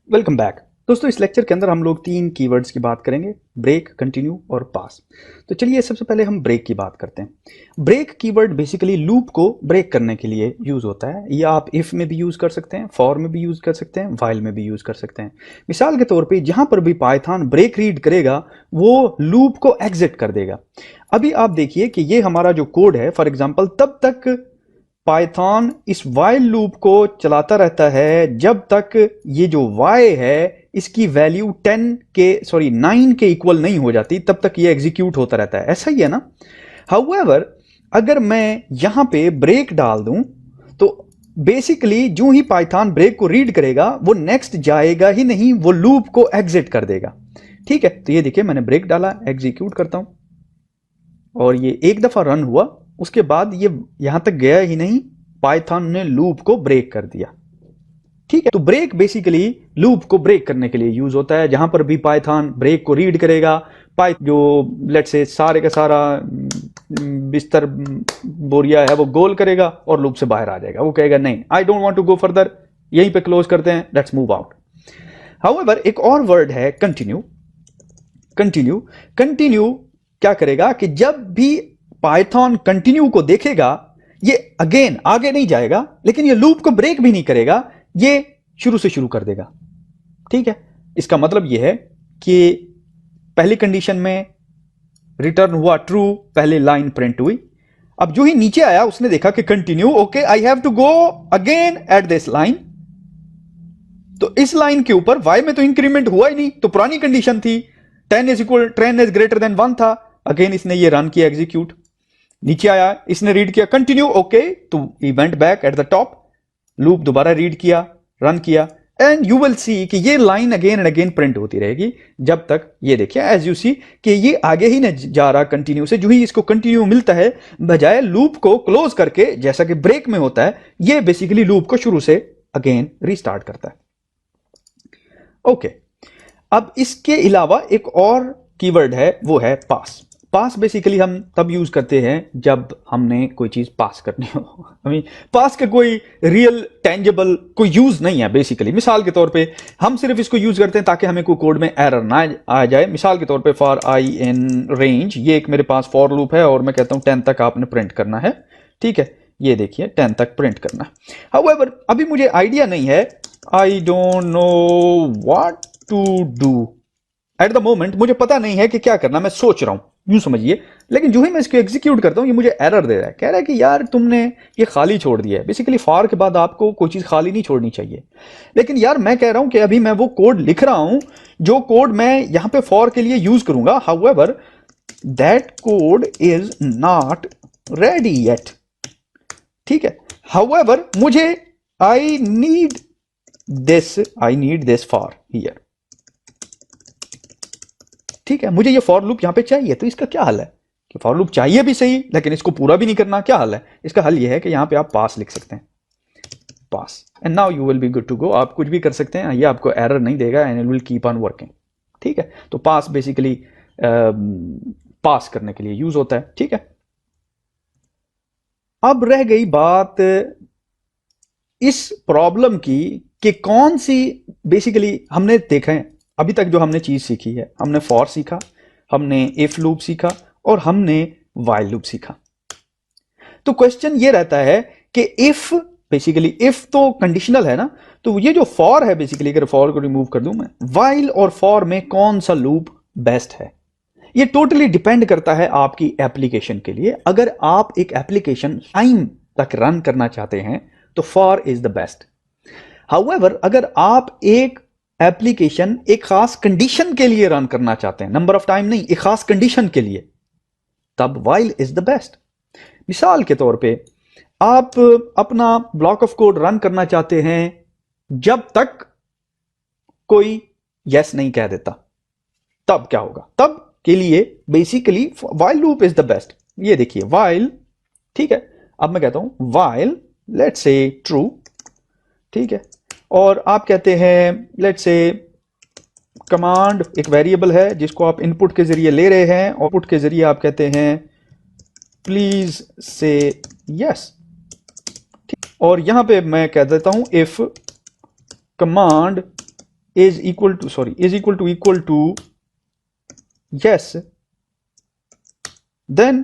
Welcome back दोस्तों। इस lecture के अंदर हम लोग तीन कीवर्ड्स की बात करेंगे, ब्रेक, कंटिन्यू और पास। तो चलिए सबसे पहले हम ब्रेक की बात करते हैं। ब्रेक कीवर्ड बेसिकली लूप को ब्रेक करने के लिए यूज होता है। ये आप इफ में भी यूज कर सकते हैं, फॉर में भी यूज कर सकते हैं, व्हाइल में भी यूज कर सकते हैं। मिसाल के तौर पर जहां पर भी पाइथन ब्रेक रीड करेगा वो लूप को एग्जिट कर देगा। अभी आप देखिए कि ये हमारा जो कोड है, फॉर एग्जाम्पल तब तक पाइथन इस वाइल लूप को चलाता रहता है जब तक ये जो y है इसकी वैल्यू 9 के इक्वल नहीं हो जाती, तब तक ये एग्जीक्यूट होता रहता है। ऐसा ही है ना। हाउएवर अगर मैं यहां पे ब्रेक डाल दूं तो बेसिकली जो ही पाइथन ब्रेक को रीड करेगा वो नेक्स्ट जाएगा ही नहीं, वो लूप को एग्जिट कर देगा। ठीक है, तो ये देखिए मैंने ब्रेक डाला, एग्जीक्यूट करता हूं और ये एक दफा रन हुआ, उसके बाद ये यहां तक गया ही नहीं, पाइथन ने लूप को ब्रेक कर दिया। ठीक है, तो ब्रेक बेसिकली लूप को ब्रेक करने के लिए यूज होता है। जहां पर भी पाइथन ब्रेक को रीड करेगा, जो लेट्स से सारे का सारा बिस्तर बोरिया है वो गोल करेगा और लूप से बाहर आ जाएगा। वो कहेगा नहीं, I don't want to go further, यहीं पे क्लोज करते हैं, लेट्स मूव आउट। हाउएवर एक और वर्ड है कंटिन्यू। कंटिन्यू कंटिन्यू क्या करेगा कि जब भी पाइथन कंटिन्यू को देखेगा, ये अगेन आगे नहीं जाएगा, लेकिन ये लूप को ब्रेक भी नहीं करेगा, ये शुरू से शुरू कर देगा। ठीक है, इसका मतलब यह है कि पहली कंडीशन में रिटर्न हुआ ट्रू, पहले लाइन प्रिंट हुई। अब जो ही नीचे आया उसने देखा कि continue, okay I have to go again at this line. तो इस लाइन के ऊपर y में तो इंक्रीमेंट हुआ ही नहीं, तो पुरानी कंडीशन थी 10 इज ग्रेटर देन 1 था। अगेन इसने ये रन किया, एग्जीक्यूट, नीचे आया, इसने रीड किया कंटिन्यू, ओके, तो he went back at the top, loop दोबारा रीड किया, रन किया, एंड यू विल सी कि ये line again and again print होती रहेगी जब तक, ये देखिए एज यू सी कि ये आगे ही न जा रहा कंटिन्यू से। जो ही इसको कंटिन्यू मिलता है, बजाय लूप को क्लोज करके जैसा कि ब्रेक में होता है, ये बेसिकली लूप को शुरू से अगेन रीस्टार्ट करता है। ओके, अब इसके अलावा एक और कीवर्ड है, वो है पास। पास बेसिकली हम तब यूज करते हैं जब हमने कोई चीज पास करनी हो। पास का कोई रियल टेंजेबल कोई यूज नहीं है बेसिकली। मिसाल के तौर पे हम सिर्फ इसको यूज करते हैं ताकि हमें कोई कोड में एरर ना आ जाए। मिसाल के तौर पे फॉर आई इन रेंज, ये एक मेरे पास फॉर लूप है और मैं कहता हूं 10 तक आपने प्रिंट करना है। ठीक है, ये देखिए 10 तक प्रिंट करना है। हाउएवर अभी मुझे आइडिया नहीं है, I don't know what to do at the moment, मुझे पता नहीं है कि क्या करना, मैं सोच रहा हूं, यूं समझिए। लेकिन जो ही मैं इसको एग्जीक्यूट करता हूं ये मुझे एरर दे रहा है, कह रहा है कि यार तुमने ये खाली छोड़ दिया है। बेसिकली फॉर के बाद आपको कोई चीज खाली नहीं छोड़नी चाहिए। लेकिन यार मैं कह रहा हूं कि अभी मैं वो कोड लिख रहा हूं जो कोड मैं यहां पे फॉर के लिए यूज करूंगा। However that code is not ready yet. ठीक है, हाउएवर मुझे I need this for here. ठीक है, मुझे ये फॉर लूप यहां पे चाहिए, तो इसका क्या हल है कि फॉर लूप चाहिए भी सही लेकिन इसको पूरा भी नहीं करना। क्या हल है इसका? हल ये है कि यहां पे आप पास लिख सकते हैं, pass, and now you will be good to go. आप कुछ भी कर सकते हैं, ये आपको एरर नहीं देगा and it will keep on working. ठीक है, तो पास बेसिकली पास करने के लिए यूज होता है। ठीक है, अब रह गई बात इस प्रॉब्लम की कि कौन सी, बेसिकली हमने देखा है अभी तक जो हमने चीज सीखी है, हमने फॉर सीखा, हमने इफ लूप सीखा और हमने व्हाइल लूप सीखा। तो क्वेश्चन ये रहता है कि इफ, बेसिकली इफ तो कंडीशनल है ना, तो ये जो फॉर है बेसिकली, अगर फॉर को रिमूव कर दूं मैं, व्हाइल और फॉर में कौन सा लूप बेस्ट है? ये टोटली डिपेंड करता है आपकी एप्लीकेशन के लिए। अगर आप एक एप्लीकेशन टाइम तक रन करना चाहते हैं तो for is the best. However अगर आप एक एप्लीकेशन एक खास कंडीशन के लिए रन करना चाहते हैं, नंबर ऑफ टाइम नहीं, एक खास कंडीशन के लिए, तब व्हाइल इज द बेस्ट। मिसाल के तौर पे आप अपना ब्लॉक ऑफ कोड रन करना चाहते हैं जब तक कोई यस नहीं कह देता, तब क्या होगा? तब के लिए basically while loop is the best. ये देखिए व्हाइल, ठीक है, अब मैं कहता हूं व्हाइल लेट्स से ट्रू। ठीक है, और आप कहते हैं लेट्स से कमांड एक वेरिएबल है जिसको आप इनपुट के जरिए ले रहे हैं, आउटपुट के जरिए आप कहते हैं प्लीज से यस। और यहां पे मैं कह देता हूं if command is equal to yes, then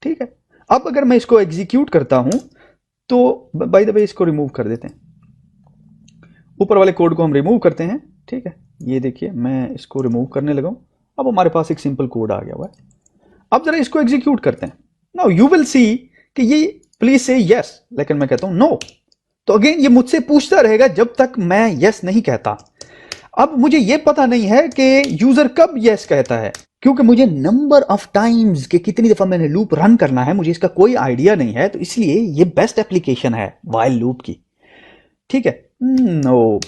ठीक है। अब अगर मैं इसको एग्जीक्यूट करता हूं तो बाय द वे इसको रिमूव कर देते हैं, ऊपर वाले कोड को हम रिमूव करते हैं, ठीक है। ये देखिए मैं इसको रिमूव करने लगा हूं, अब हमारे पास एक सिंपल कोड आ गया हुआ है। अब जरा इसको एग्जीक्यूट करते हैं। नाउ यू विल सी कि ये प्लीज से यस, लेकिन मैं कहता हूं नो, तो अगेन ये मुझसे पूछता रहेगा जब तक मैं यस नहीं कहता। अब मुझे ये पता नहीं है कि यूजर कब यस कहता है, क्योंकि मुझे नंबर ऑफ टाइम्स के कितनी दफा मैंने लूप रन करना है मुझे इसका कोई आइडिया नहीं है, तो इसलिए ये बेस्ट एप्लीकेशन है व्हाइल लूप की, ठीक है। No,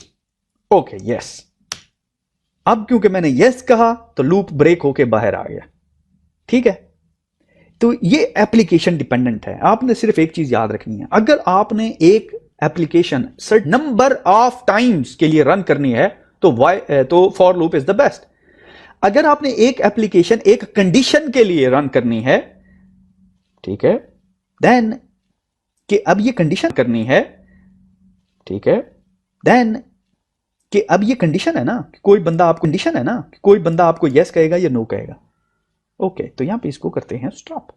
okay yes. अब क्योंकि मैंने यस कहा तो लूप ब्रेक होके बाहर आ गया, ठीक है। तो ये एप्लीकेशन डिपेंडेंट है। आपने सिर्फ एक चीज याद रखनी है, अगर आपने एक application certain number of times के लिए रन करनी है तो for loop is the best. अगर आपने एक एप्लीकेशन एक कंडीशन के लिए रन करनी है, ठीक है, देन कि अब ये कंडीशन करनी है, ठीक है, देन कि अब ये कंडीशन है ना, कोई बंदा आपको यस कहेगा या नो कहेगा। ओके, तो यहां पे इसको करते हैं स्टॉप।